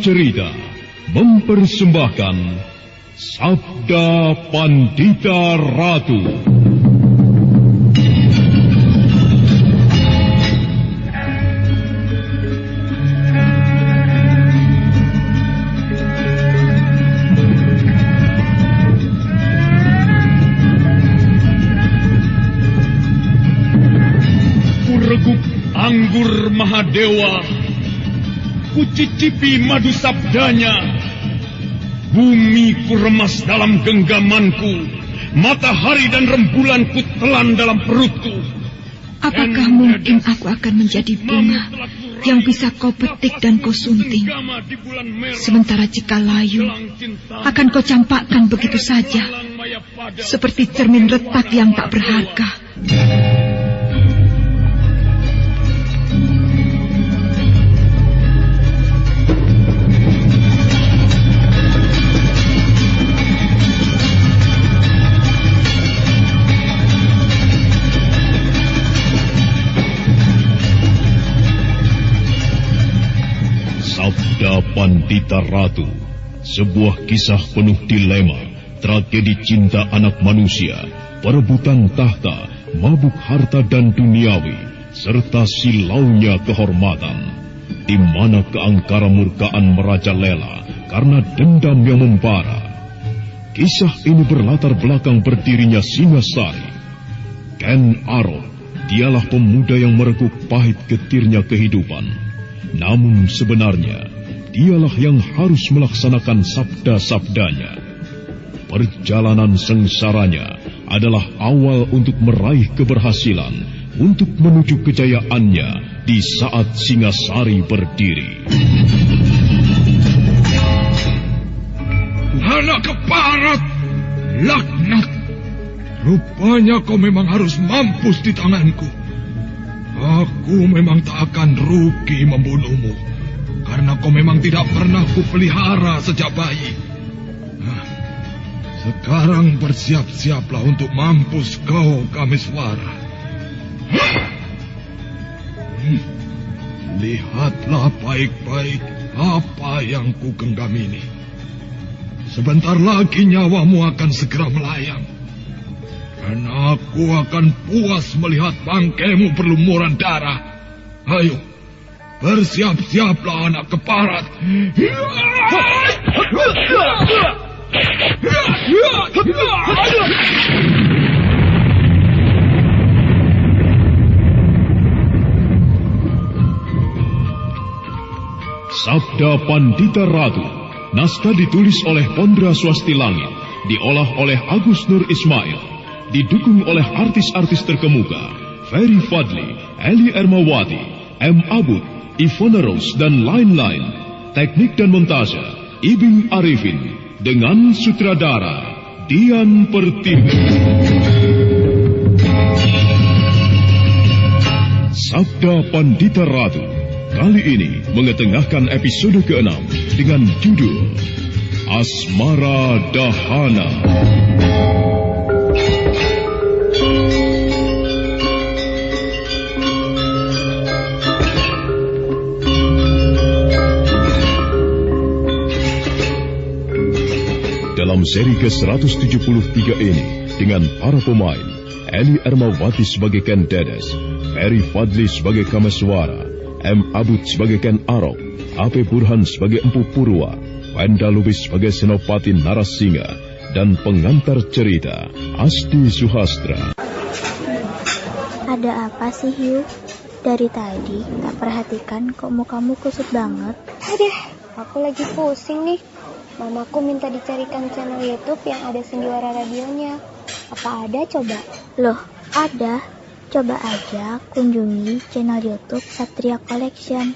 Cerita mempersembahkan Sabda Pandita Ratu. Kureguk anggur Mahadewa, kucicipi madu sabdanya. Bumi ku remas dalam genggamanku, matahari dan rembulan ku telan dalam perutku. Apakah mungkin aku akan menjadi bunga yang bisa kau petik dan kau sunting? Sementara jika layu, akan kau campakkan begitu saja, seperti cermin retak yang tak berharga. Sabda Pandita Ratu, sebuah kisah penuh dilema, tragedi cinta anak manusia, perebutan tahta, mabuk harta dan duniawi, serta silaunya kehormatan, di mana keangkara murkaan merajalela karena dendam yang membara. Kisah ini berlatar belakang berdirinya Singasari. Ken Arok, dialah pemuda yang merekuk pahit getirnya kehidupan. Namun sebenarnya, dialah yang harus melaksanakan sabda-sabdanya. Perjalanan sengsaranya adalah awal untuk meraih keberhasilan, untuk menuju kejayaannya di saat Singasari berdiri. Anak keparat, laknat. Rupanya kau memang harus mampus di tanganku. Aku memang tak akan rugi membunuhmu, karena kau memang tidak pernah kupelihara sejak bayi. Sekarang bersiap-siaplah untuk mampus kau, Kamiswara. Lihatlah baik-baik apa yang ku genggam ini. Sebentar lagi nyawamu akan segera melayang. Dan aku akan puas melihat bangkaimu berlumuran darah. Ayo, bersiap-siaplah anak keparat. Sabda Pandita Ratu, naskah ditulis oleh Pondra Swasti Langit, diolah oleh Agus Nur Ismail. Didukung oleh artis-artis terkemuka, Ferry Fadli, Eli Ermawati, M. Abud, Ivona Rose, dan lain-lain. Teknik dan montase, Ibing Arifin, dengan sutradara Dian Pertiwi. Sabda Pandita Ratu, kali ini mengetengahkan episode ke-6 dengan judul Asmara Dahana. Dalam seri ke-173 ini, dengan para pemain, Eli Ermawati sebagai Ken Dedes, Ferry Fadli sebagai Kameswara, M. Abud sebagai Ken Arok, A.P. Burhan sebagai Empu Purwa, Wenda Lubis sebagai Senopati Narasinga, dan pengantar cerita, Asti Suhastra. Ada apa sih, Yu? Dari tadi tak perhatikan kok mukamu kusut banget. Aduh, aku lagi pusing nih. Mamaku minta dicarikan channel YouTube yang ada Sendiwara radionya. Apa ada coba? Loh, ada. Coba aja kunjungi channel YouTube Satria Collection.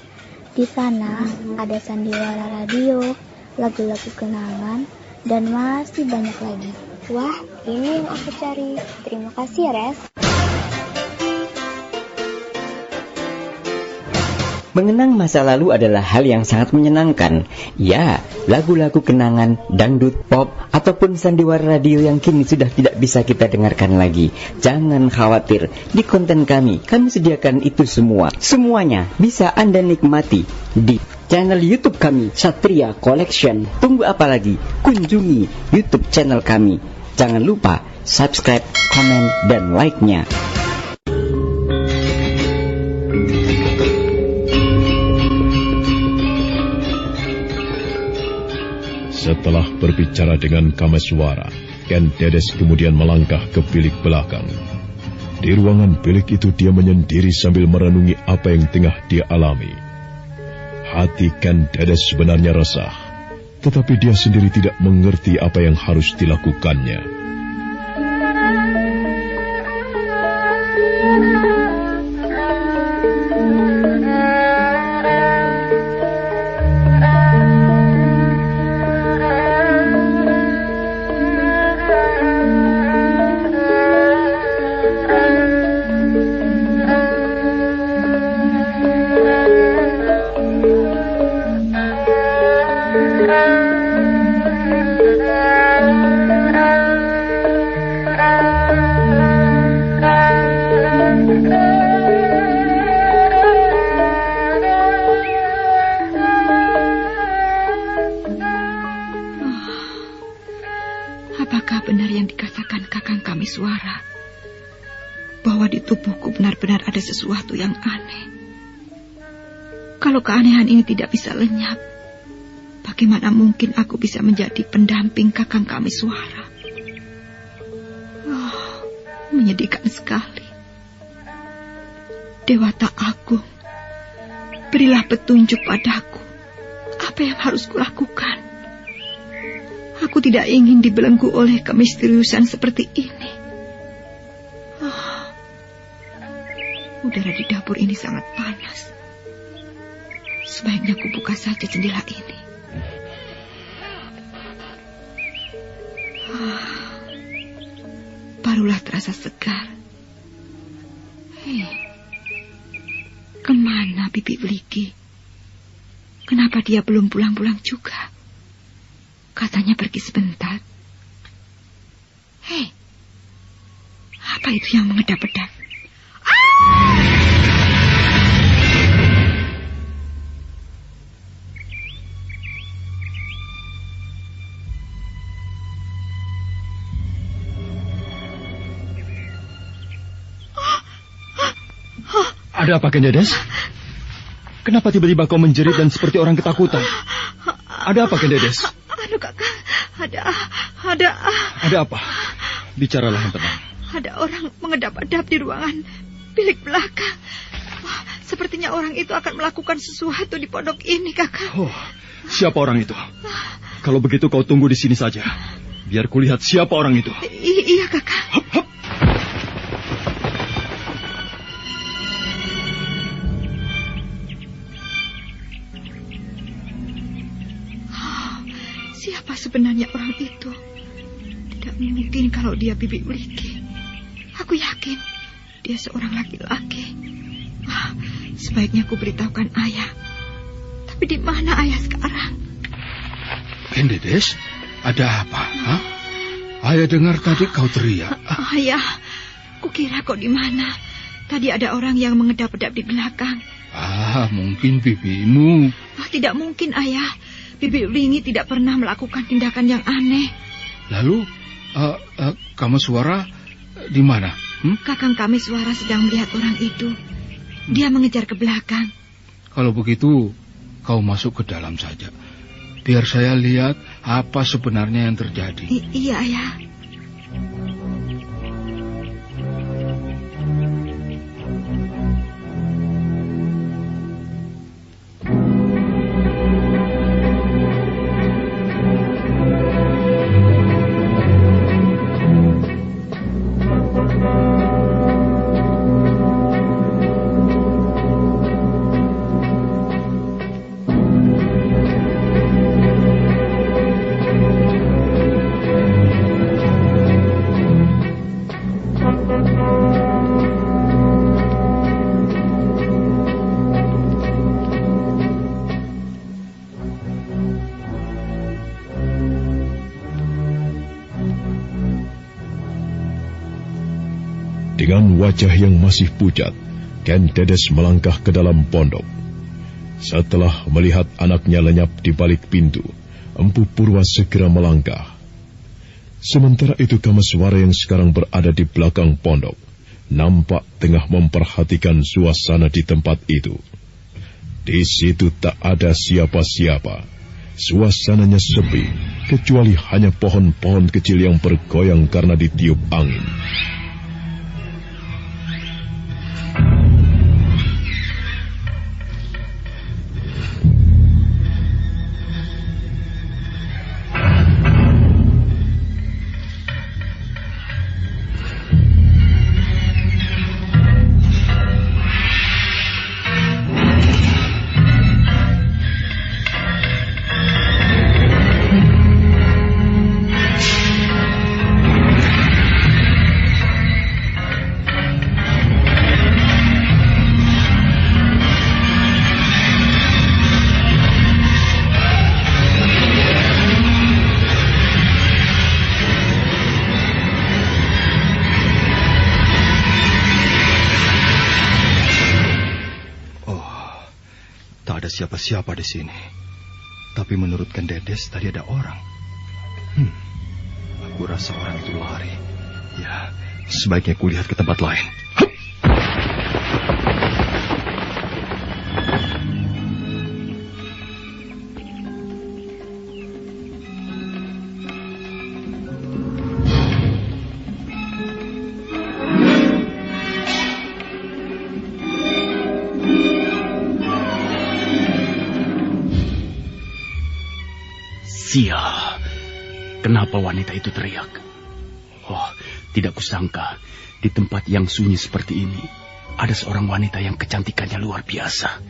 Di sana ada Sandiwara Radio, lagu-lagu kenangan, dan masih banyak lagi. Wah, ini yang aku cari. Terima kasih ya, Res. Mengenang masa lalu adalah hal yang sangat menyenangkan. Ya, lagu-lagu kenangan, dangdut, pop, ataupun sandiwara radio yang kini sudah tidak bisa kita dengarkan lagi. Jangan khawatir, di konten kami sediakan itu semua. Semuanya bisa Anda nikmati di channel YouTube kami, Satria Collection. Tunggu apa lagi? Kunjungi YouTube channel kami. Jangan lupa subscribe, komen, dan like-nya. Setelah berbicara dengan Kameswara, Ken Dedes kemudian melangkah ke bilik belakang. Di ruangan bilik itu dia menyendiri sambil merenungi apa yang tengah dia alami. Hati Ken Dedes sebenarnya resah, tetapi dia sendiri tidak mengerti apa yang harus dilakukannya. Apakah benar yang dikatakan Kakang Kameswara, bahwa di tubuhku benar-benar ada sesuatu yang aneh? Kalau keanehan ini tidak bisa lenyap, bagaimana mungkin aku bisa menjadi pendamping Kakang Kameswara? Menyedihkan sekali. Dewata Agung, berilah petunjuk padaku. Apa yang harus kulakukan? Aku tidak ingin dibelenggu oleh kemisteriusan seperti ini. Udara di dapur ini sangat panas. Sebaiknya kubuka saja jendela ini. Barulah terasa segar. Kemana Bibi Wligi? Kenapa dia belum pulang-pulang juga? Katanya pergi sebentar. Apa itu yang mengedap-edap? Ada apa, Ken Dedes? Kenapa tiba-tiba kau menjerit dan seperti orang ketakutan? Ada apa, Ken Dedes? Kakak, Ada apa? Bicaralah yang tenang. Ada orang mengedap-edap di ruangan bilik belakang. Sepertinya orang itu akan melakukan sesuatu di pondok ini, Kakak. Siapa orang itu? Kalau begitu kau tunggu di sini saja. Biar kulihat siapa orang itu. Iya, Kakak. Hop. Siapa sebenarnya orang itu? Tidak mungkin kalau dia Bibi Wligi. Aku yakin dia seorang laki-laki. Sebaiknya aku beritahukan ayah. Tapi di mana ayah sekarang? Ken Dedes, ada apa? Ayah dengar tadi kau teriak. Ayah, kukira kau di mana? Tadi ada orang yang mengedap-edap di belakang. Mungkin bibimu. Tidak mungkin, ayah. Bibi Wligi tidak pernah melakukan tindakan yang aneh. Lalu, Kameswara di mana? Kakang Kameswara sedang melihat orang itu. Dia mengejar ke belakang. Kalau begitu, kau masuk ke dalam saja. Biar saya lihat apa sebenarnya yang terjadi. Iya, ayah. Dengan wajah yang masih pucat, Ken Dedes melangkah ke dalam pondok. Setelah melihat anaknya lenyap di balik pintu, Empu Purwa segera melangkah. Sementara itu Kameswara yang sekarang berada di belakang pondok nampak tengah memperhatikan suasana di tempat itu. Di situ tak ada siapa-siapa. Suasananya sepi, kecuali hanya pohon-pohon kecil yang bergoyang karena ditiup angin. Siapa-siapa di sini. Tapi menurut Ken Dedes tadi ada orang. Aku rasa orang itu lari. Ya, sebaiknya kulihat ke tempat lain. Sial, kenapa wanita itu teriak? Oh, tidak kusangka di tempat yang sunyi seperti ini ada seorang wanita yang kecantikannya luar biasa.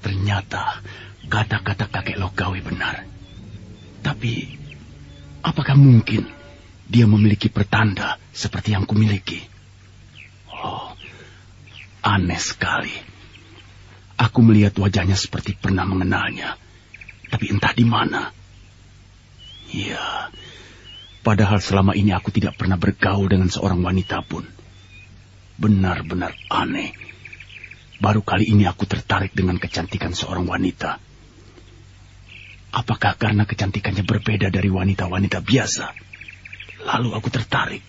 Ternyata kata-kata kakek Logawi benar. Tapi apakah mungkin dia memiliki pertanda seperti yang kumiliki? Oh, aneh sekali. Aku melihat wajahnya seperti pernah mengenalnya, tapi entah di mana. Ya, padahal selama ini aku tidak pernah bergaul dengan seorang wanita pun. Benar-benar aneh. Baru kali ini aku tertarik dengan kecantikan seorang wanita. Apakah karena kecantikannya berbeda dari wanita-wanita biasa? Lalu aku tertarik.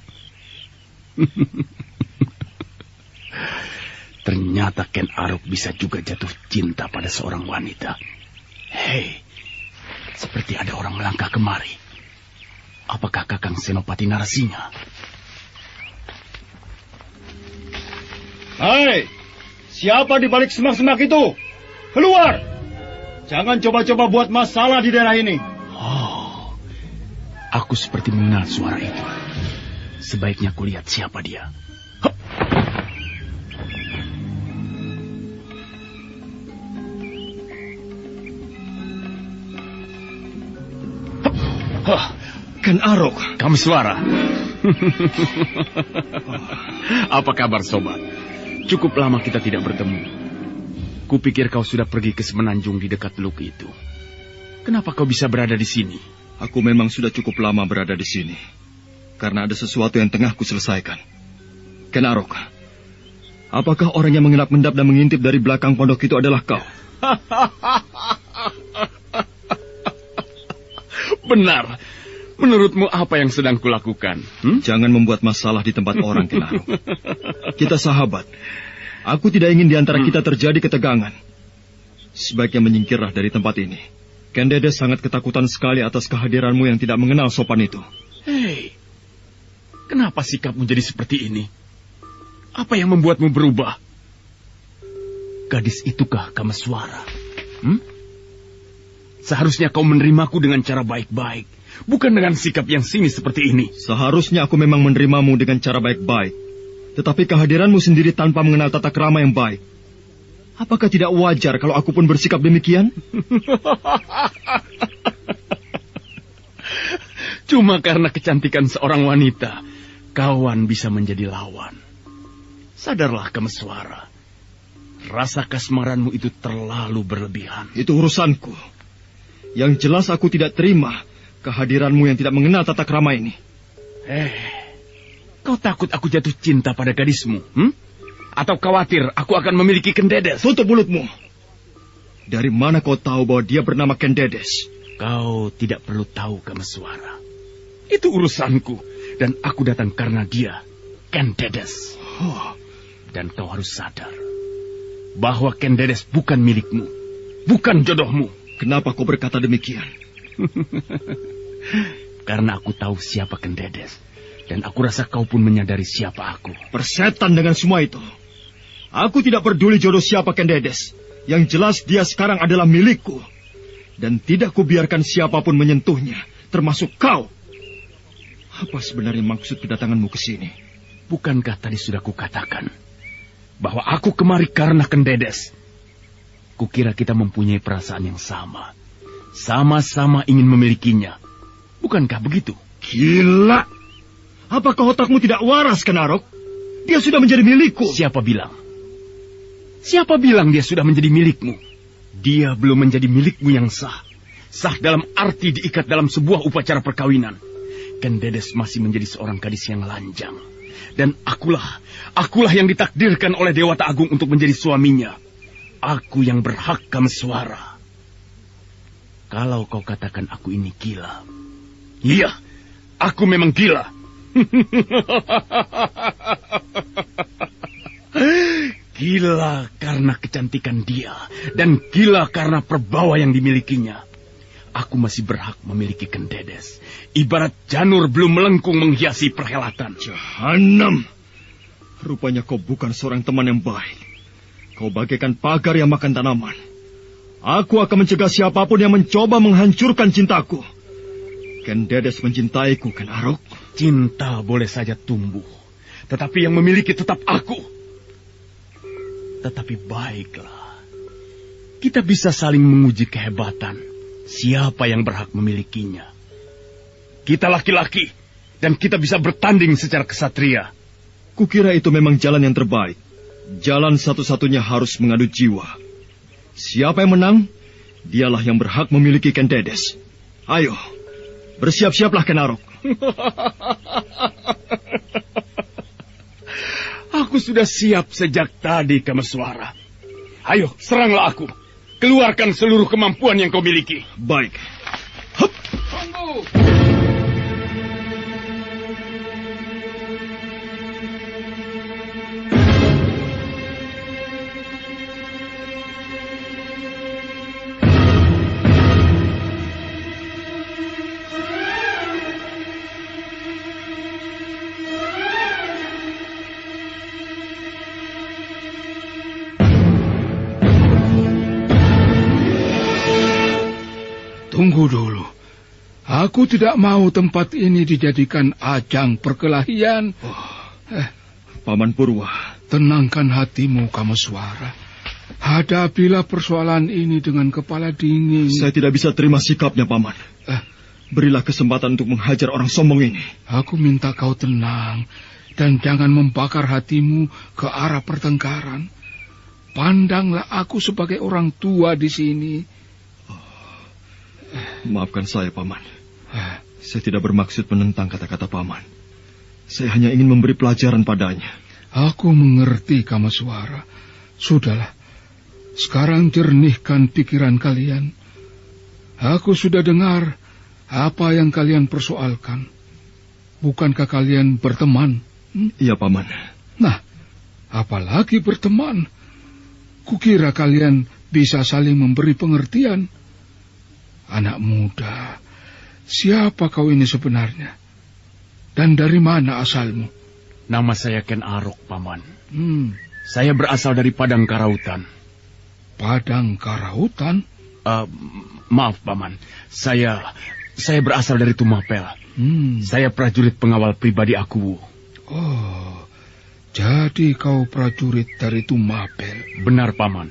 Ternyata Ken Arok bisa juga jatuh cinta pada seorang wanita. Hei, seperti ada orang melangkah kemari. Apakah Kakang Senopati Narasinga? Hai, siapa di balik semak-semak itu? Keluar! Jangan coba-coba buat masalah di daerah ini. Oh, aku seperti mengenal suara itu. Sebaiknya kulihat siapa dia. Ken Arok. Kameswara. Apa kabar, sobat? Cukup lama kita tidak bertemu. Kupikir kau sudah pergi ke semenanjung di dekat Teluk itu. Kenapa kau bisa berada di sini? Aku memang sudah cukup lama berada di sini. Karena ada sesuatu yang tengah kuselesaikan. Ken Arok, apakah orang yang mengendap-endap dan mengintip dari belakang pondok itu adalah kau? Benar. Menurutmu apa yang sedang kulakukan? Jangan membuat masalah di tempat orang, Ken Arok. Kita sahabat. Aku tidak ingin di antara kita terjadi ketegangan. Sebaiknya menyingkirlah dari tempat ini. Ken Dedes sangat ketakutan sekali atas kehadiranmu yang tidak mengenal sopan itu. Hei, kenapa sikapmu jadi seperti ini? Apa yang membuatmu berubah? Gadis itukah Kameswara? Seharusnya kau menerimaku dengan cara baik-baik, bukan dengan sikap yang sinis seperti ini. Seharusnya aku memang menerimamu dengan cara baik-baik. Tetapi kehadiranmu sendiri tanpa mengenal tata krama yang baik. Apakah tidak wajar kalau aku pun bersikap demikian? Cuma karena kecantikan seorang wanita, kawan bisa menjadi lawan. Sadarlah Kameswara. Rasa kasmaranmu itu terlalu berlebihan. Itu urusanku. Yang jelas aku tidak terima kehadiranmu yang tidak mengenal tata krama ini. Kau takut aku jatuh cinta pada gadismu? Atau khawatir aku akan memiliki Kendedes? Tutup mulutmu. Dari mana kau tahu bahwa dia bernama Kendedes? Kau tidak perlu tahu, Kameswara. Itu urusanku. Dan aku datang karena dia, Kendedes. Dan kau harus sadar bahwa Kendedes bukan milikmu, bukan jodohmu. Kenapa kau berkata demikian? Karena aku tahu siapa Kendedes. Dan aku rasa kau pun menyadari siapa aku. Persetan dengan semua itu. Aku tidak peduli jodoh siapa Kendedes. Yang jelas dia sekarang adalah milikku. Dan tidak kubiarkan siapapun menyentuhnya, termasuk kau. Apa sebenarnya maksud kedatanganmu ke sini? Bukankah tadi sudah kukatakan bahwa aku kemari karena Kendedes? Kukira kita mempunyai perasaan yang sama. Sama-sama ingin memilikinya. Bukankah begitu? Gila! Apakah otakmu tidak waras, Kenarok? Dia sudah menjadi milikku. Siapa bilang? Siapa bilang dia sudah menjadi milikmu? Dia belum menjadi milikmu yang sah. Sah dalam arti diikat dalam sebuah upacara perkawinan. Kendedes masih menjadi seorang gadis yang lanjang. Dan akulah yang ditakdirkan oleh Dewata Agung untuk menjadi suaminya. Aku yang berhak Kameswara. Kalau kau katakan aku ini gila. Iya, aku memang gila. Gila karena kecantikan dia. Dan gila karena perbawa yang dimilikinya. Aku masih berhak memiliki Kendedes. Ibarat janur belum melengkung menghiasi perhelatan. Jahanam. Rupanya kau bukan seorang teman yang baik. Kau bagaikan pagar yang makan tanaman. Aku akan mencegah siapapun yang mencoba menghancurkan cintaku. Kendedes mencintaiku, Kenarok. Cinta boleh saja tumbuh, tetapi yang memiliki tetap aku. Tetapi baiklah, kita bisa saling menguji kehebatan. Siapa yang berhak memilikinya? Kita laki-laki, dan kita bisa bertanding secara kesatria. Kukira itu memang jalan yang terbaik. Jalan satu-satunya harus mengadu jiwa. Siapa yang menang, dialah yang berhak memiliki Kendedes. Ayo, bersiap-siaplah, Kenarok. Aku sudah siap sejak tadi, Kameswara. Ayo, seranglah aku. Keluarkan seluruh kemampuan yang kau miliki. Baik. Hup. Tunggu. Tunggu dulu. Aku tidak mau tempat ini dijadikan ajang perkelahian. Paman Purwa. Tenangkan hatimu, Kameswara. Hadapilah persoalan ini dengan kepala dingin. Saya tidak bisa terima sikapnya, Paman. Berilah kesempatan untuk menghajar orang sombong ini. Aku minta kau tenang dan jangan membakar hatimu ke arah pertengkaran. Pandanglah aku sebagai orang tua di sini. Maafkan saya, Paman. Saya tidak bermaksud menentang kata-kata Paman. Saya hanya ingin memberi pelajaran padanya. Aku mengerti, Kameswara. Sudahlah. Sekarang jernihkan pikiran kalian. Aku sudah dengar apa yang kalian persoalkan. Bukankah kalian berteman? Iya, Paman. Nah, apalagi berteman? Kukira kalian bisa saling memberi pengertian. Anak muda, siapa kau ini sebenarnya? Dan dari mana asalmu? Nama saya Ken Arok, Paman. Saya berasal dari Padang Karautan. Padang Karautan? Maaf, Paman. Saya berasal dari Tumapel. Saya prajurit pengawal pribadi aku. Oh, jadi kau prajurit dari Tumapel? Benar, Paman.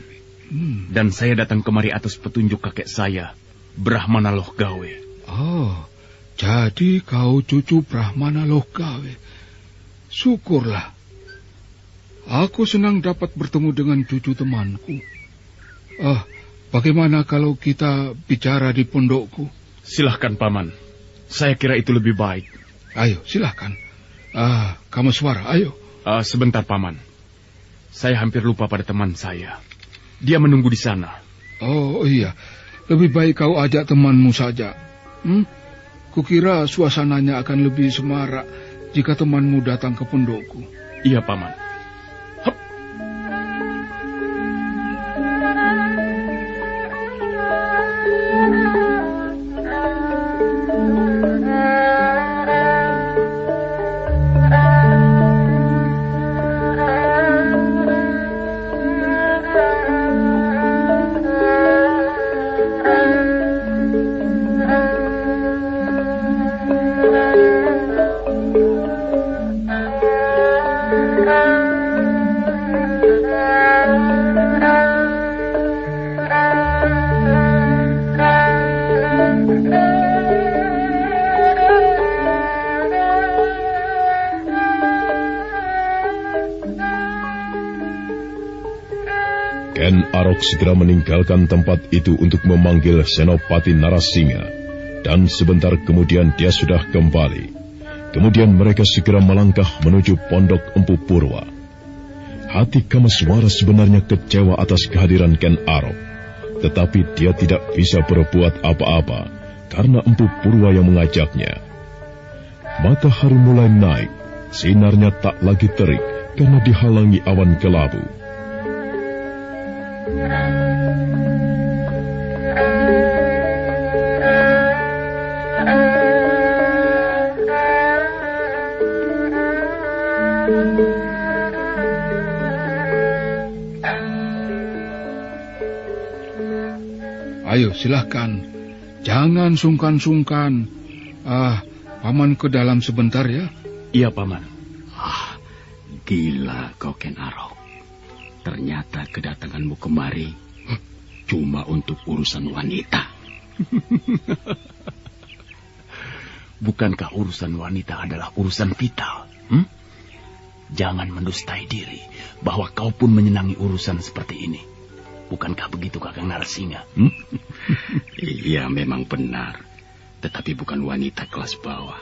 Dan saya datang kemari atas petunjuk kakek saya, Brahmana Lohgawe. Oh, jadi kau cucu Brahmana Lohgawe. Syukurlah. Aku senang dapat bertemu dengan cucu temanku. Bagaimana kalau kita bicara di pondokku? Silahkan, Paman. Saya kira itu lebih baik. Ayo, silahkan. Kameswara, ayo. Sebentar, Paman. Saya hampir lupa pada teman saya. Dia menunggu di sana. Oh iya, lebih baik kau ajak temanmu saja. Kukira suasananya akan lebih semarak jika temanmu datang ke pondokku. Iya, Paman. Ken Arok segera meninggalkan tempat itu untuk memanggil Senopati Narasingha, dan sebentar kemudian dia sudah kembali. Kemudian mereka segera melangkah menuju pondok Empu Purwa. Hati Kameswara sebenarnya kecewa atas kehadiran Ken Arok, tetapi dia tidak bisa berbuat apa-apa karena Empu Purwa yang mengajaknya. Matahari mulai naik, sinarnya tak lagi terik karena dihalangi awan kelabu. Ayo, silahkan. Jangan sungkan-sungkan. Paman ke dalam sebentar ya. Iya, Paman. Gila kau, Ken Arok. Ternyata kedatanganmu kemari cuma untuk urusan wanita. Bukankah urusan wanita adalah urusan vital? Jangan mendustai diri bahwa kau pun menyenangi urusan seperti ini. Bukankah begitu, Kakang Narasingha? Iya, memang benar. Tetapi bukan wanita kelas bawah.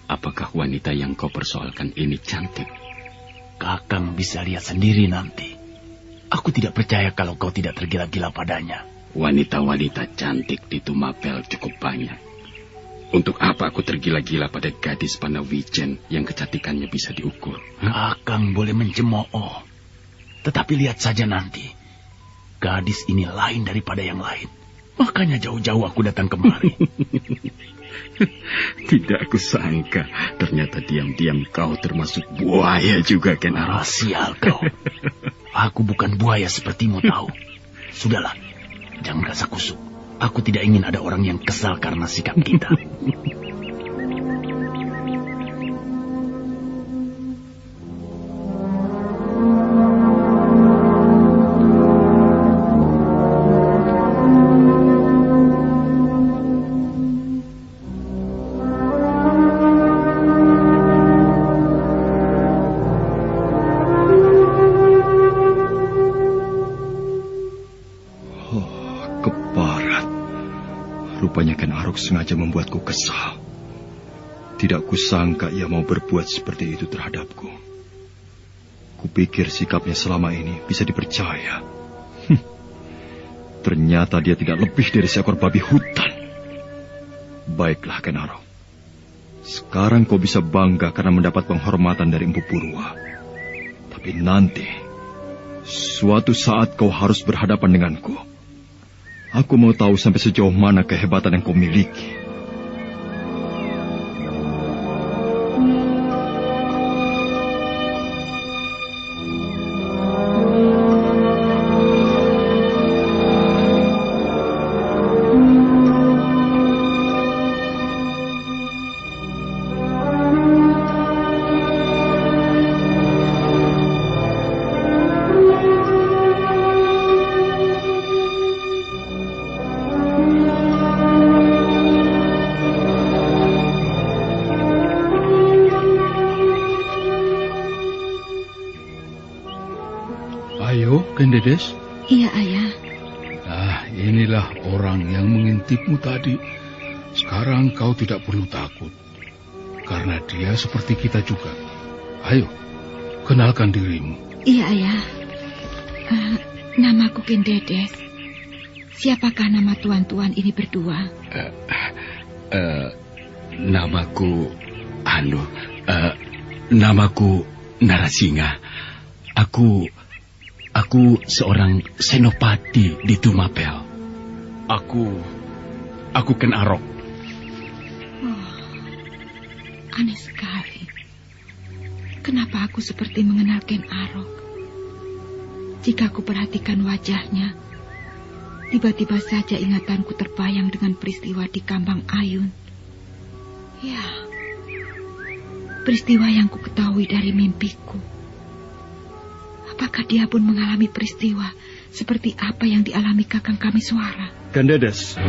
Apakah wanita yang kau persoalkan ini cantik? Kakang bisa lihat sendiri nanti. Aku tidak percaya kalau kau tidak tergila-gila padanya. Wanita-wanita cantik di Tumapel cukup banyak. Untuk apa aku tergila-gila pada gadis Panawijen yang kecantikannya bisa diukur? Kakang boleh mencemooh. Tetapi lihat saja nanti. Gadis ini lain daripada yang lain. Makanya jauh-jauh aku datang kemari. Tidak aku sangka. Ternyata diam-diam kau termasuk buaya juga, Ken Arok. Sial kau. Aku bukan buaya sepertimu tahu. Sudahlah, jangan rasa kusuk. Aku tidak ingin ada orang yang kesal karena sikap kita. Rupanya Ken Arok sengaja membuatku kesal. Tidak kusangka ia mau berbuat seperti itu terhadapku. Kupikir sikapnya selama ini bisa dipercaya. Ternyata dia tidak lebih dari seekor babi hutan. Baiklah, Ken Arok. Sekarang kau bisa bangga karena mendapat penghormatan dari Empu Purwa. Tapi nanti, suatu saat kau harus berhadapan denganku. Aku mau tahu sampai sejauh mana kehebatan yang kau miliki. Dedes? Iya, Ayah. Inilah orang yang mengintipmu tadi. Sekarang kau tidak perlu takut, karena dia seperti kita juga. Ayo, kenalkan dirimu. Iya, Ayah. Namaku Kendedes. Siapakah nama tuan-tuan ini berdua? Namaku Narasinga. Aku seorang senopati di Tumapel. Aku Ken Arok. Oh, aneh sekali. Kenapa aku seperti mengenal Ken Arok? Jika aku perhatikan wajahnya, tiba-tiba saja ingatanku terbayang dengan peristiwa di Kambang Ayun. Ya, peristiwa yang ku ketahui dari mimpiku. Apakah dia pun mengalami peristiwa seperti apa yang dialami kakang kami Suara? Kendedes.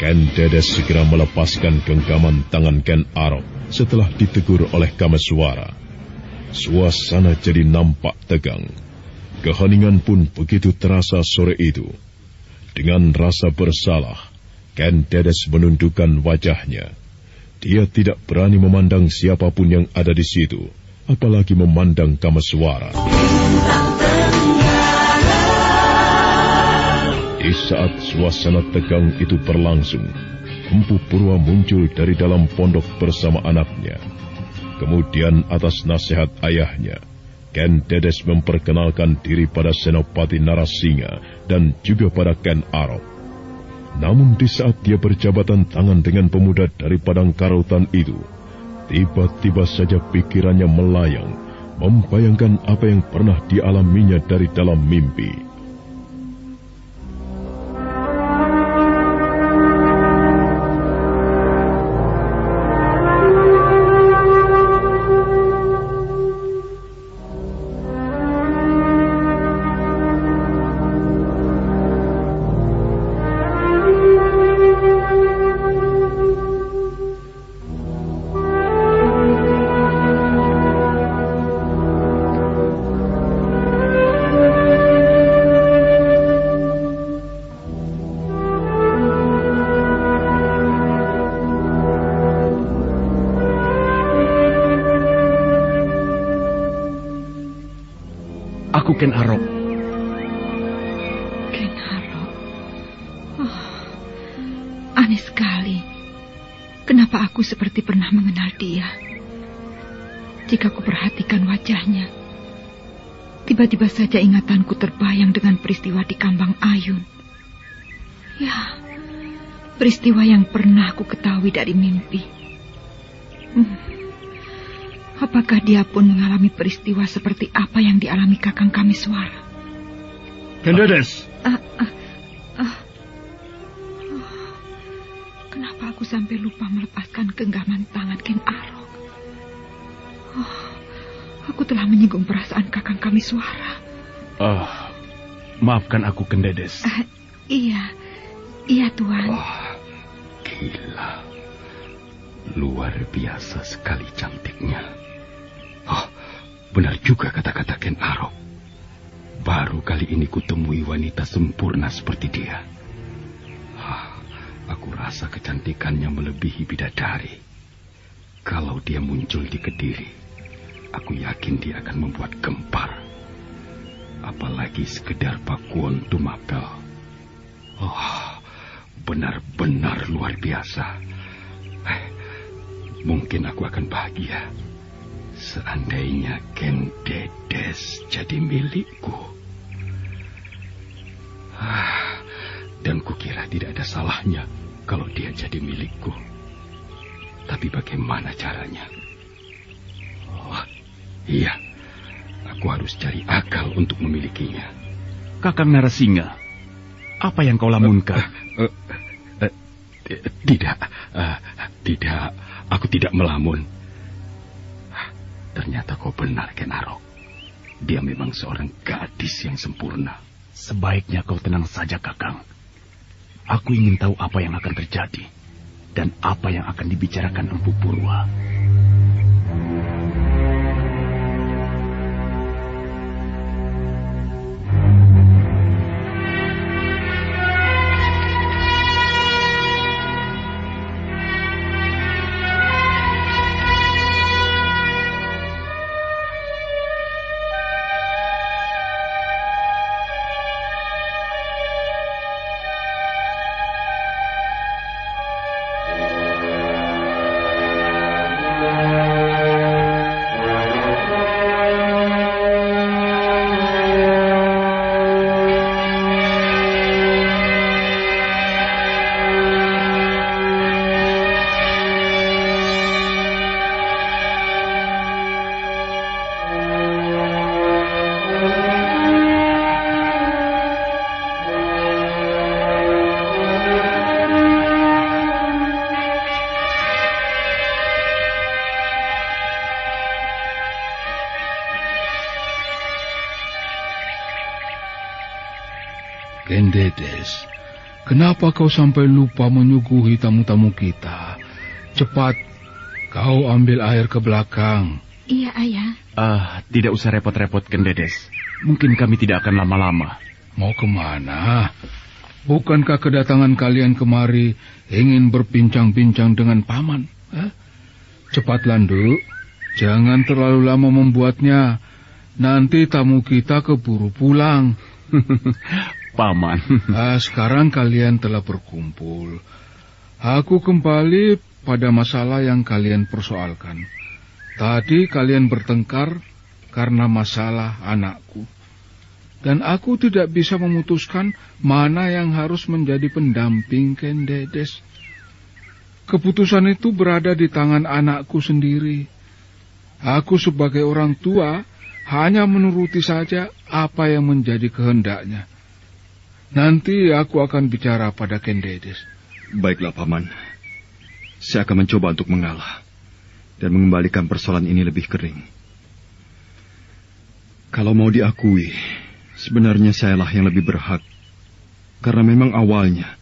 Kendedes segera melepaskan genggaman tangan Ken Arok setelah ditegur oleh Kameswara. Suasana jadi nampak tegang. Keheningan pun begitu terasa sore itu. Dengan rasa bersalah, Kendedes menundukkan wajahnya. Dia tidak berani memandang siapapun yang ada di situ, apalagi memandang Kameswara. Di saat suasana tegang itu berlangsung, Empu Purwa muncul dari dalam pondok bersama anaknya. Kemudian atas nasihat ayahnya, Kendedes memperkenalkan diri pada Senopati Narasinga dan juga pada Ken Arok. Namun di saat dia berjabatan tangan dengan pemuda dari Padang Karautan itu, tiba-tiba saja pikirannya melayang, membayangkan apa yang pernah dialaminya dari dalam mimpi. Aku Ken Arok. Ken Arok? Oh, aneh sekali. Kenapa aku seperti pernah mengenal dia? Jika ku perhatikan wajahnya, tiba-tiba saja ingatanku terbayang dengan peristiwa di Kambang Ayun. Ya, peristiwa yang pernah ku ketahui dari mimpi. Apakah dia pun mengalami peristiwa seperti apa yang dialami kakang kami Suara? Kendedes. Kenapa aku sampai lupa melepaskan genggaman tangan Ken Arok? Aku telah menyinggung perasaan kakang kami Suara. Maafkan aku, Kendedes. Iya Tuan. Gila. Luar biasa sekali cantiknya. Benar juga kata-kata Ken Arok. Baru kali ini kutemui wanita sempurna seperti dia. Aku rasa kecantikannya melebihi bidadari. Kalau dia muncul di Kediri, aku yakin dia akan membuat gempar. Apalagi sekedar Pakuwon Tumapel. Benar-benar luar biasa. Mungkin aku akan bahagia seandainya Kendedes jadi milikku. Dan kukira tidak ada salahnya kalau dia jadi milikku. Tapi bagaimana caranya? Iya, aku harus cari akal untuk memilikinya. Kakang Narasinga, apa yang kau lamunkan? Tidak. Aku tidak melamun. Ternyata kau benar, Ken Arok. Dia memang seorang gadis yang sempurna. Sebaiknya kau tenang saja, Kakang. Aku ingin tahu apa yang akan terjadi dan apa yang akan dibicarakan Empu Purwa. Kendedes, kenapa kau sampai lupa menyuguhi tamu-tamu kita? Cepat, kau ambil air ke belakang. Iya, Ayah. Tidak usah repot-repot, Kendedes. Mungkin kami tidak akan lama-lama. Mau kemana? Bukankah kedatangan kalian kemari ingin berbincang-bincang dengan paman? Cepat, Landu. Jangan terlalu lama membuatnya. Nanti tamu kita keburu pulang. Paman. Sekarang kalian telah berkumpul. Aku kembali pada masalah yang kalian persoalkan. Tadi kalian bertengkar karena masalah anakku. Dan aku tidak bisa memutuskan mana yang harus menjadi pendamping Kendedes. Keputusan itu berada di tangan anakku sendiri. Aku sebagai orang tua hanya menuruti saja apa yang menjadi kehendaknya. Nanti aku akan bicara pada Kendedes. Baiklah, Paman. Saya akan mencoba untuk mengalah dan mengembalikan persoalan ini lebih kering. Kalau mau diakui, sebenarnya sayalah yang lebih berhak. Karena memang awalnya,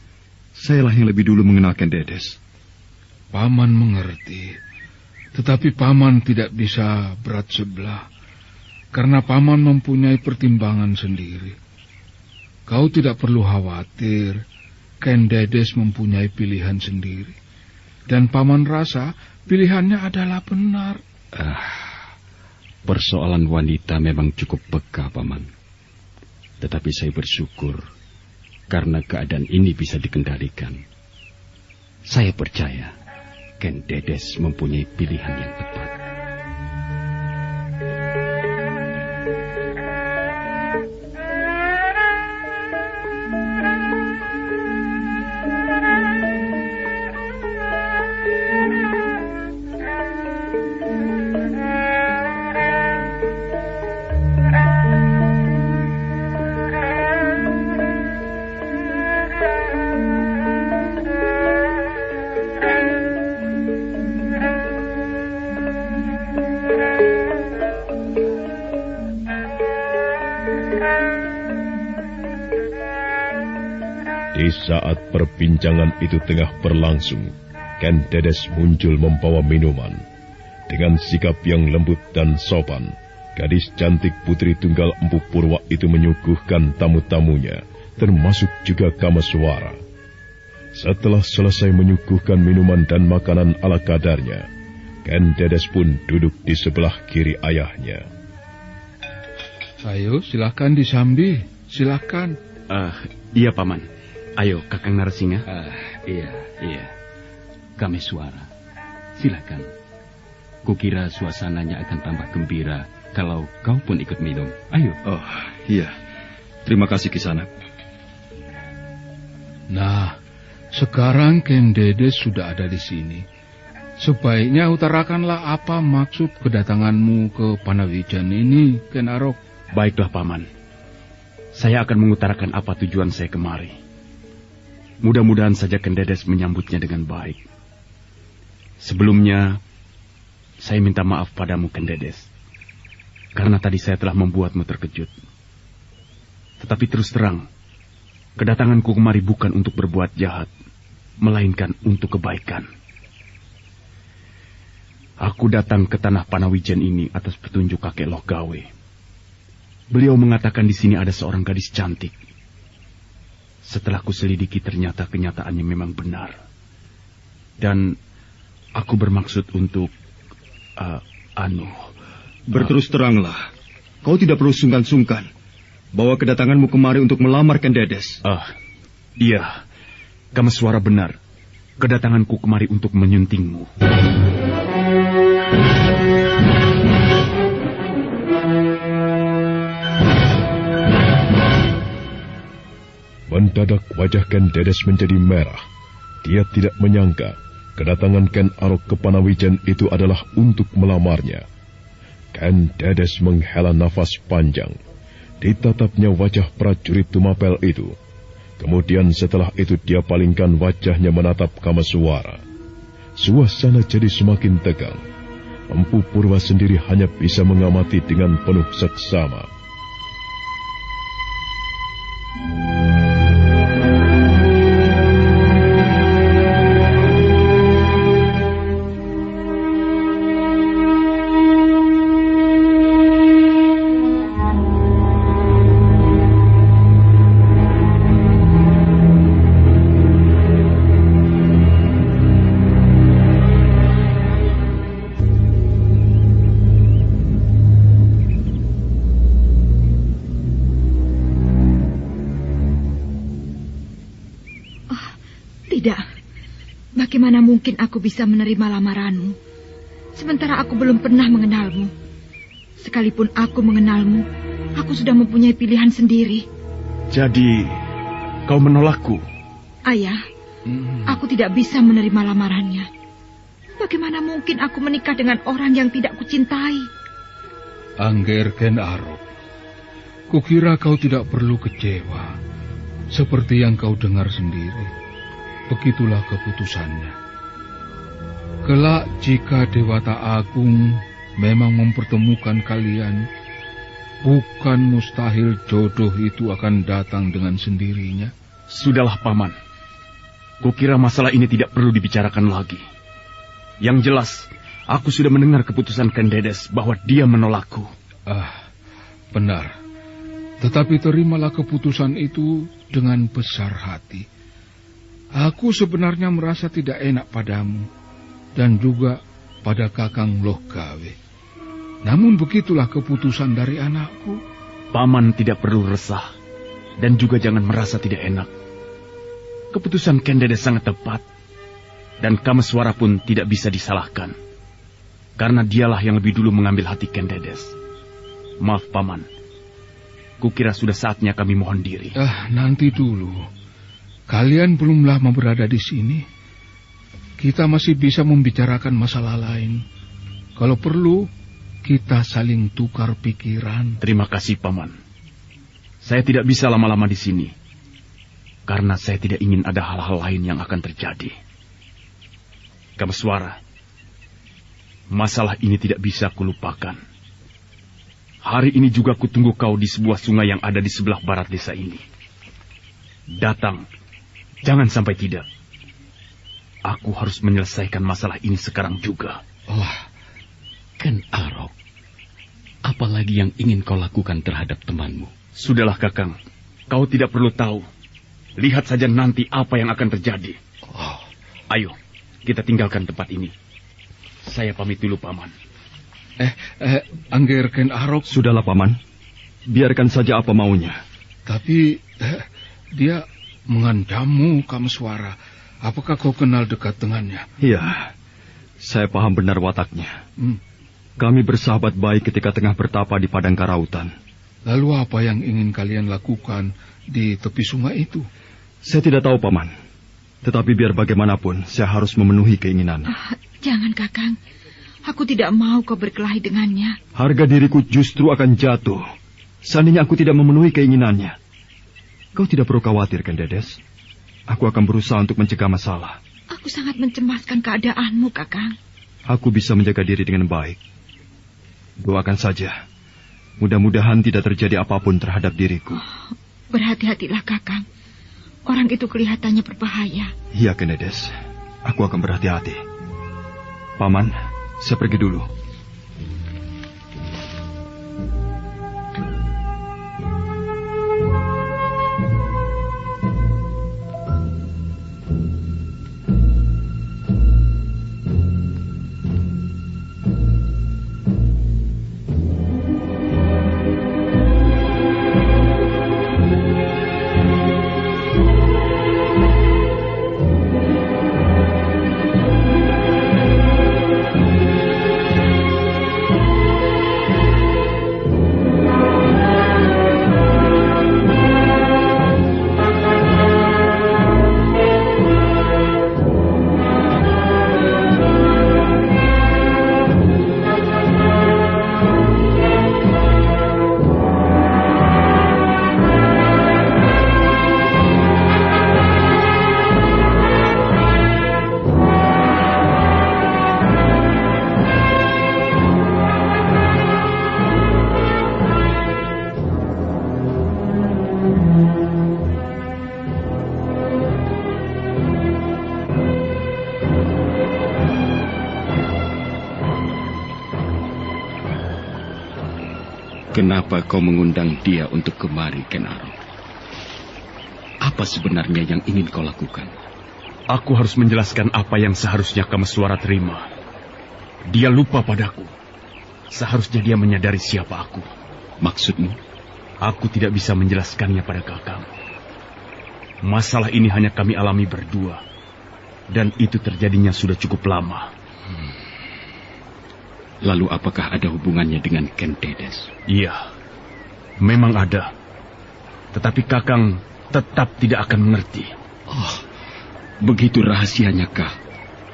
sayalah yang lebih dulu mengenal Kendedes. Paman mengerti. Tetapi Paman tidak bisa berat sebelah. Karena Paman mempunyai pertimbangan sendiri. Kau tidak perlu khawatir, Kendedes mempunyai pilihan sendiri. Dan Paman rasa pilihannya adalah benar. Persoalan wanita memang cukup peka, Paman. Tetapi saya bersyukur karena keadaan ini bisa dikendalikan. Saya percaya Kendedes mempunyai pilihan yang tepat. Di saat perbincangan itu tengah berlangsung, Kendedes muncul membawa minuman. Dengan sikap yang lembut dan sopan, gadis cantik putri tunggal Empu Purwa itu menyuguhkan tamu-tamunya, termasuk juga Kameswara. Setelah selesai menyuguhkan minuman dan makanan ala kadarnya, Kendedes pun duduk di sebelah kiri ayahnya. Ayo, silakan disambi, silakan. Iya, Paman. Ayo, Kakang Narasinga. Iya. Kameswara, silakan. Kukira suasananya akan tambah gembira kalau kau pun ikut minum. Ayo. Oh, iya. Terima kasih, Kisanak. Nah, sekarang Kendedes sudah ada di sini. Sebaiknya utarakanlah apa maksud kedatanganmu ke Panawijan ini, Ken Arok. Baiklah, Paman. Saya akan mengutarakan apa tujuan saya kemari. Mudah-mudahan saja Kendedes menyambutnya dengan baik. Sebelumnya, saya minta maaf padamu, Kendedes. Karena tadi saya telah membuatmu terkejut. Tetapi terus terang, kedatanganku kemari bukan untuk berbuat jahat, melainkan untuk kebaikan. Aku datang ke tanah Panawijen ini atas petunjuk kakek Loh Gawe. Beliau mengatakan di sini ada seorang gadis cantik. Setelah kuselidiki ternyata kenyataannya memang benar. Dan aku bermaksud untuk berterus teranglah. Kau tidak perlu sungkan-sungkan bahwa kedatanganmu kemari untuk melamar Kendedes. Iya, Kameswara benar. Kedatanganku kemari untuk menyuntingmu. Mendadak wajah Kendedes menjadi merah. Dia tidak menyangka kedatangan Ken Arok ke Panawijen itu adalah untuk melamarnya. Kendedes menghela nafas panjang. Ditatapnya wajah prajurit Tumapel itu. Kemudian setelah itu dia palingkan wajahnya menatap Kameswara. Suasana jadi semakin tegang. Empu Purwa sendiri hanya bisa mengamati dengan penuh seksama. Bagaimana mungkin aku bisa menerima lamaranmu, sementara aku belum pernah mengenalmu. Sekalipun aku mengenalmu, aku sudah mempunyai pilihan sendiri. Jadi, kau menolakku? Ayah, aku tidak bisa menerima lamarannya. Bagaimana mungkin aku menikah dengan orang yang tidak kucintai? Angger Ken Arok, kukira kau tidak perlu kecewa. Seperti yang kau dengar sendiri. Begitulah keputusannya. Kelak jika Dewata Agung memang mempertemukan kalian, bukan mustahil jodoh itu akan datang dengan sendirinya. Sudahlah, Paman. Kukira masalah ini tidak perlu dibicarakan lagi. Yang jelas, aku sudah mendengar keputusan Kendedes bahwa dia menolakku. Benar. Tetapi terimalah keputusan itu dengan besar hati. Aku sebenarnya merasa tidak enak padamu dan juga pada Kakang Loh Gawe. Namun begitulah keputusan dari anakku. Paman tidak perlu resah dan juga jangan merasa tidak enak. Keputusan Kendedes sangat tepat dan Kameswara pun tidak bisa disalahkan. Karena dialah yang lebih dulu mengambil hati Kendedes. Maaf, Paman. Kukira sudah saatnya kami mohon diri. Nanti dulu. Kalian belum lama berada di sini. Kita masih bisa membicarakan masalah lain. Kalau perlu, kita saling tukar pikiran. Terima kasih, Paman. Saya tidak bisa lama-lama di sini. Karena saya tidak ingin ada hal-hal lain yang akan terjadi. Kameswara, masalah ini tidak bisa kulupakan. Hari ini juga kutunggu kau di sebuah sungai yang ada di sebelah barat desa ini. Datang. Jangan sampai tidak. Aku harus menyelesaikan masalah ini sekarang juga. Ken Arok, apalagi yang ingin kau lakukan terhadap temanmu? Sudahlah, Kakang. Kau tidak perlu tahu. Lihat saja nanti apa yang akan terjadi. Ayo, kita tinggalkan tempat ini. Saya pamit dulu, Paman. Angger Ken Arok. Sudahlah, Paman. Biarkan saja apa maunya. Tapi dia mengandamu, Kameswara. Apakah kau kenal dekat dengannya? Iya, saya paham benar wataknya. Kami bersahabat baik ketika tengah bertapa di padang karautan. Lalu apa yang ingin kalian lakukan di tepi sungai itu? Saya tidak tahu, Paman. Tetapi biar bagaimanapun, saya harus memenuhi keinginan. Jangan, Kakang. Aku tidak mau kau berkelahi dengannya. Harga diriku justru akan jatuh seandainya aku tidak memenuhi keinginannya. Kau tidak perlu khawatir, Kendedes. Aku akan berusaha untuk mencegah masalah. Aku sangat mencemaskan keadaanmu, Kakang. Aku bisa menjaga diri dengan baik. Doakan saja. Mudah-mudahan tidak terjadi apapun terhadap diriku. Berhati-hatilah, Kakang. Orang itu kelihatannya berbahaya. Iya, Kenedes. Aku akan berhati-hati. Paman, saya pergi dulu. Kenapa kau mengundang dia untuk kemari, Ken Arok? Apa sebenarnya yang ingin kau lakukan? Aku harus menjelaskan apa yang seharusnya Kameswara terima. Dia lupa padaku. Seharusnya dia menyadari siapa aku. Maksudmu? Aku tidak bisa menjelaskannya pada Kakang. Masalah ini hanya kami alami berdua. Dan itu terjadinya sudah cukup lama. Lalu apakah ada hubungannya dengan Ken Dedes? Iya, memang ada. Tetapi Kakang tetap tidak akan mengerti. Oh, begitu rahasianya kah?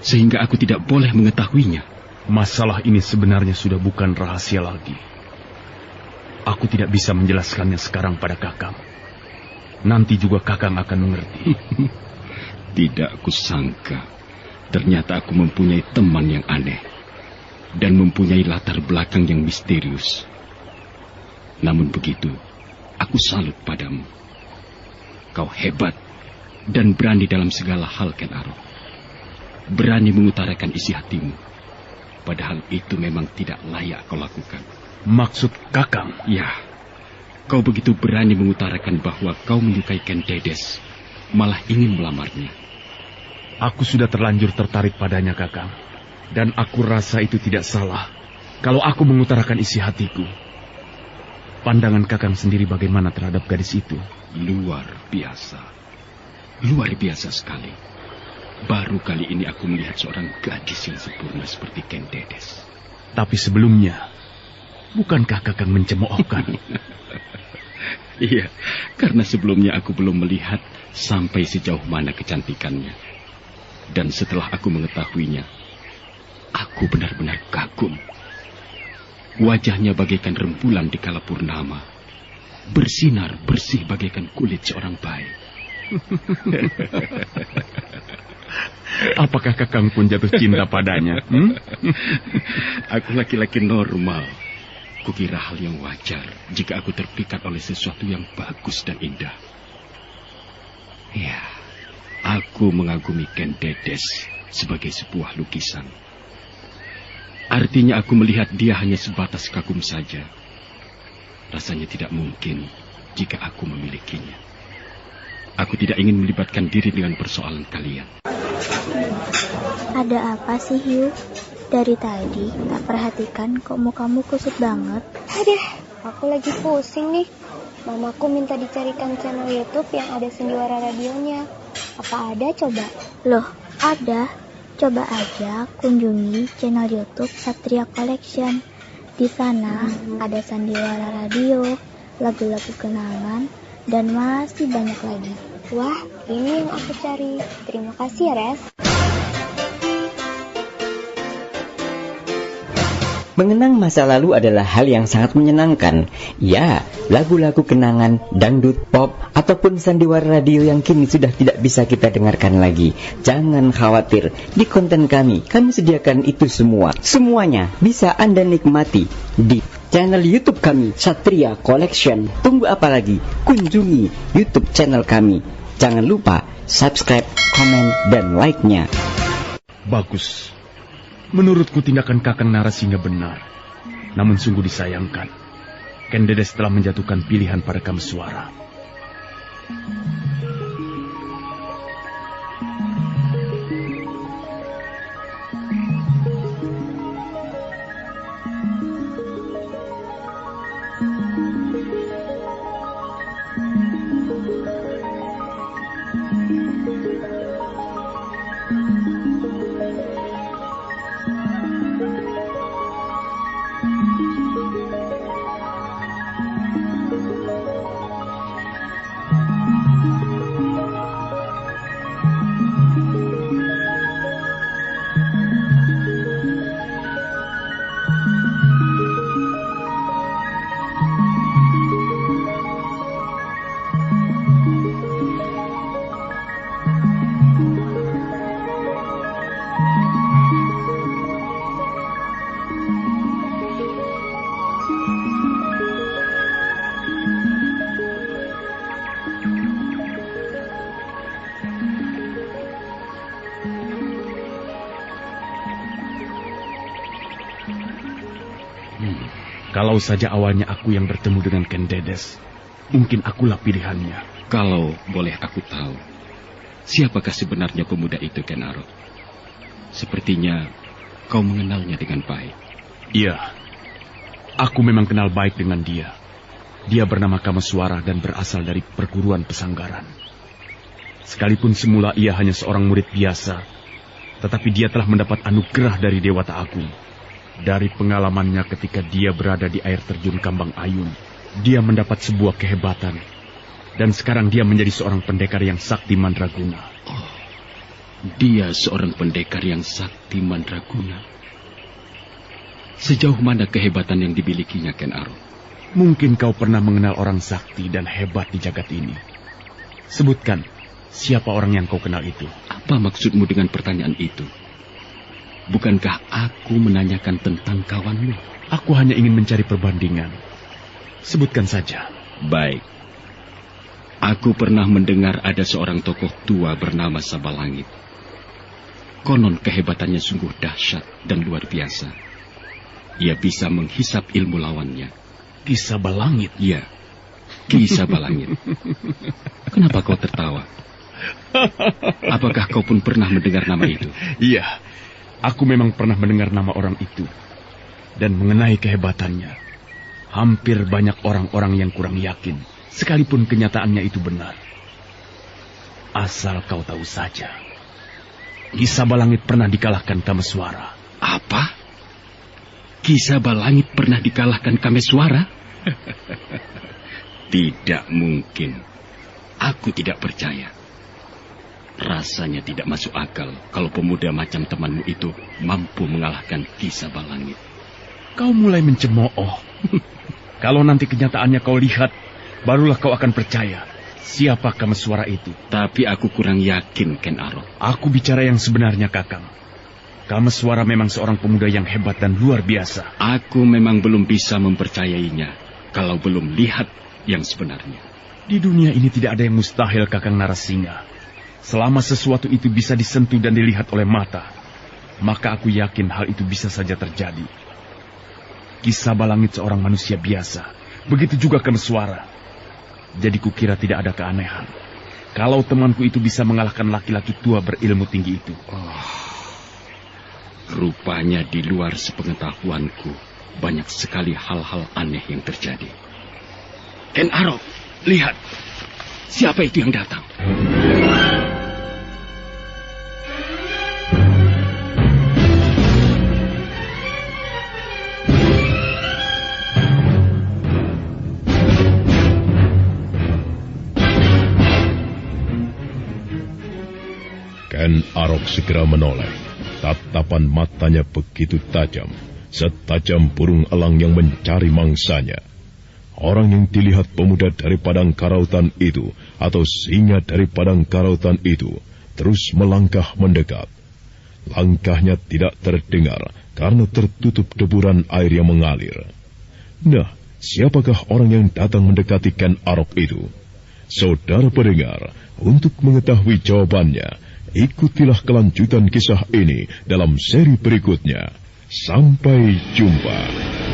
Sehingga aku tidak boleh mengetahuinya. Masalah ini sebenarnya sudah bukan rahasia lagi. Aku tidak bisa menjelaskannya sekarang pada Kakang. Nanti juga Kakang akan mengerti. Tidak kusangka. Ternyata aku mempunyai teman yang aneh. Dan mempunyai latar belakang yang misterius. Namun begitu, aku salut padamu. Kau hebat dan berani dalam segala hal, Ken Arok. Berani mengutarakan isi hatimu. Padahal itu memang tidak layak kau lakukan. Maksud Kakang? Ya, kau begitu berani mengutarakan bahwa kau menyukai Ken Dedes, malah ingin melamarnya. Aku sudah terlanjur tertarik padanya, Kakang. Dan aku rasa itu tidak salah kalau aku mengutarakan isi hatiku. Pandangan Kakang sendiri bagaimana terhadap gadis itu? Luar biasa. Luar biasa sekali. Baru kali ini aku melihat seorang gadis yang sempurna seperti Ken Dedes. Tapi sebelumnya, bukankah Kakang mencemoohkan? Iya, karena sebelumnya aku belum melihat sampai sejauh mana kecantikannya. Dan setelah aku mengetahuinya, aku benar-benar kagum. Wajahnya bagaikan rembulan di kala purnama. Bersinar bersih bagaikan kulit seorang bayi. Apakah Kakang pun jatuh cinta padanya? Aku laki-laki normal. Kukira hal yang wajar jika aku terpikat oleh sesuatu yang bagus dan indah. Ya, aku mengagumi Ken Dedes sebagai sebuah lukisan. Artinya aku melihat dia hanya sebatas kagum saja. Rasanya tidak mungkin jika aku memilikinya. Aku tidak ingin melibatkan diri dengan persoalan kalian. Ada apa sih, Hugh? Dari tadi tak perhatikan kok mukamu kusut banget. Aduh, aku lagi pusing nih. Mamaku minta dicarikan channel YouTube yang ada sendiwara radionya. Apa ada coba? Loh, ada. Coba aja kunjungi channel YouTube Satria Collection. Di sana ada sandiwara radio, lagu-lagu kenangan, dan masih banyak lagi. Wah, ini yang aku cari. Terima kasih ya, Res. Mengenang masa lalu adalah hal yang sangat menyenangkan. Ya, lagu-lagu kenangan, dangdut, pop, ataupun sandiwara radio yang kini sudah tidak bisa kita dengarkan lagi. Jangan khawatir, di konten kami sediakan itu semua. Semuanya bisa Anda nikmati di channel YouTube kami, Satria Collection. Tunggu apa lagi? Kunjungi YouTube channel kami. Jangan lupa subscribe, komen, dan like-nya. Bagus. Menurutku tindakan Kakang Narasingha benar. Namun sungguh disayangkan, Ken Dedes telah menjatuhkan pilihan pada Kameswara. Kalau saja awalnya aku yang bertemu dengan Ken Dedes, mungkin akulah pilihannya. Kalau boleh aku tahu, siapakah sebenarnya pemuda itu, Ken Arok? Sepertinya kau mengenalnya dengan baik. Iya, aku memang kenal baik dengan dia. Dia bernama Kameswara dan berasal dari perguruan Pesanggaran. Sekalipun semula ia hanya seorang murid biasa, tetapi dia telah mendapat anugerah dari Dewata Agung. Dari pengalamannya ketika dia berada di air terjun Kambang Ayun, dia mendapat sebuah kehebatan. Dan sekarang dia menjadi seorang pendekar yang sakti mandraguna. Oh, dia seorang pendekar yang sakti mandraguna. Sejauh mana kehebatan yang dimilikinya, Ken Arok? Mungkin kau pernah mengenal orang sakti dan hebat di jagat ini. Sebutkan, siapa orang yang kau kenal itu? Apa maksudmu dengan pertanyaan itu? Bukankah aku menanyakan tentang kawanmu? Aku hanya ingin mencari perbandingan. Sebutkan saja. Baik. Aku pernah mendengar ada seorang tokoh tua bernama Sabalangit. Konon kehebatannya sungguh dahsyat dan luar biasa. Ia bisa menghisap ilmu lawannya. Ki Sabalangit? Ya, Ki Sabalangit. Kenapa kau tertawa? Apakah kau pun pernah mendengar nama itu? Iya. Aku memang pernah mendengar nama orang itu. Dan mengenai kehebatannya, hampir banyak orang-orang yang kurang yakin, sekalipun kenyataannya itu benar. Asal kau tahu saja, Ki Sabalangit pernah dikalahkan Kameswara. Apa? Ki Sabalangit pernah dikalahkan Kameswara? Tidak mungkin. Aku tidak percaya. Rasanya tidak masuk akal kalau pemuda macam temanmu itu mampu mengalahkan Ki Sabalangit. Kau mulai mencemooh. Kalau nanti kenyataannya kau lihat, barulah kau akan percaya siapa Kameswara itu. Tapi aku kurang yakin, Ken Arok. Aku bicara yang sebenarnya, Kakang. Kameswara memang seorang pemuda yang hebat dan luar biasa. Aku memang belum bisa mempercayainya kalau belum lihat yang sebenarnya. Di dunia ini tidak ada yang mustahil, Kakang Narasingha. Selama sesuatu itu bisa disentuh dan dilihat oleh mata, maka aku yakin hal itu bisa saja terjadi. Ki Sabalangit seorang manusia biasa, begitu juga Kameswara. Jadi kukira tidak ada keanehan kalau temanku itu bisa mengalahkan laki-laki tua berilmu tinggi itu. Rupanya di luar sepengetahuanku banyak sekali hal-hal aneh yang terjadi. Ken Arok, lihat. Siapa itu yang datang? Ken Arok segera menoleh. Tatapan matanya begitu tajam, setajam burung elang yang mencari mangsanya. Orang yang dilihat pemuda dari padang karautan itu atau singa dari padang karautan itu terus melangkah mendekat. Langkahnya tidak terdengar karena tertutup deburan air yang mengalir. Nah, siapakah orang yang datang mendekati Ken Arok itu? Saudara pendengar, untuk mengetahui jawabannya, ikutilah kelanjutan kisah ini dalam seri berikutnya. Sampai jumpa.